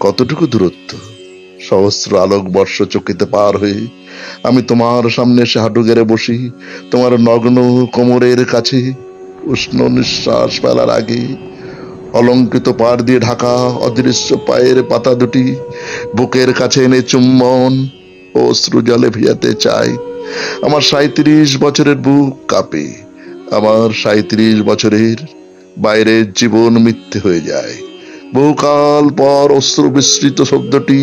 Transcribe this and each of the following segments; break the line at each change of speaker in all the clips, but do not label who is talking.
কতটুকু দূরত্ব? সহস্র আলোক বর্ষ চকিতে পার হয়ে আমি তোমার সামনে এসে হাঁটু গেড়ে বসি, তোমার নগ্ন কোমরের কাছে। উষ্ণ নিঃশ্বাস ফেলার আগে অলঙ্কৃত পাড় দিয়ে ঢাকা অদৃশ্য পায়ের পাতা দুটি বুকের কাছে এনে চুম্বন ও অশ্রু জলে ভিজাতে চাই। আমার 37 বছরের বুক কাঁপে। আমার 37 বছরের বাইরের জীবন মিথ্যে হয়ে যায়। বহুকাল পর অশ্রু বিস্মৃত শব্দটি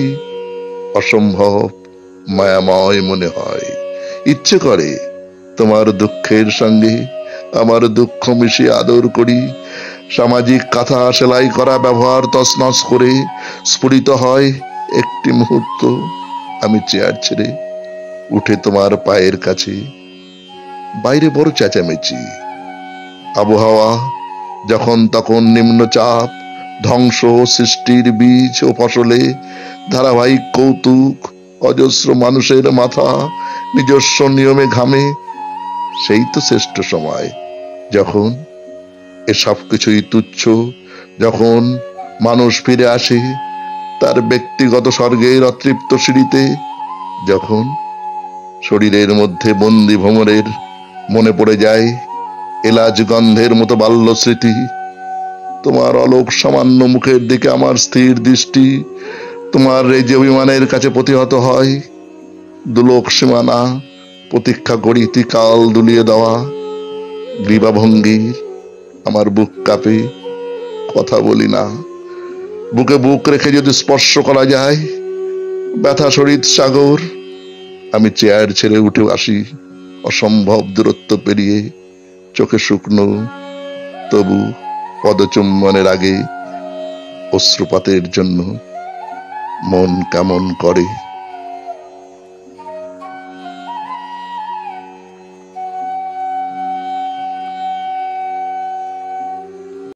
অসম্ভব মায়াময় মনে হয়। ইচ্ছে করে তোমার দুঃখের সঙ্গে আমার দুঃখ মিশিয়ে আদর করি। সামাজিক কাঁথা সেলাই করা ব্যবহার তছনছ করে স্ফুরিত হয় একটি মুহূর্ত। আমি চেয়ার ছেড়ে উঠে তোমার পায়ের কাছে। বাইরে বড় চেঁচামেচি, আবহাওয়া যখন তখন নিম্নচাপ, ধ্বংস, সৃষ্টির বীজ ও ফসলে ধারাবাহিক কৌতুক, অজস্র মানুষের মাথা নিজস্ব নিয়মে ঘামে। সেই তো শ্রেষ্ঠ সময়, যখন এসব কিছুই তুচ্ছ, যখন মানুষ ফিরে আসে তার ব্যক্তিগত স্বর্গের অতৃপ্ত সিঁড়িতে, যখন শরীরের মধ্যে বন্দি ভ্রমরের মনে পড়ে যায় এলাচ গন্ধের মতো বাল্য স্মৃতি। তোমার অলোক সামান্য মুখের দিকে আমার স্থির দৃষ্টি তোমার এই যে অভিমানের কাছে প্রতিহত হয়। দুলোক সীমানা প্রতীক্ষা করি কাল দুলিয়ে দেওয়া গ্রীবাভঙ্গির। আমার বুক কাঁপে, কথা বলি না। বুকে বুক রেখে যদি স্পর্শ করা যায় ব্যথা শরীর সাগর। আমি চেয়ার ছেড়ে উঠে আসি, অসম্ভব দূরত্ব পেরিয়ে। চোখে শুকনো, তবু পদচুম্বনের আগে অশ্রুপাতের জন্য মন কেমন করে।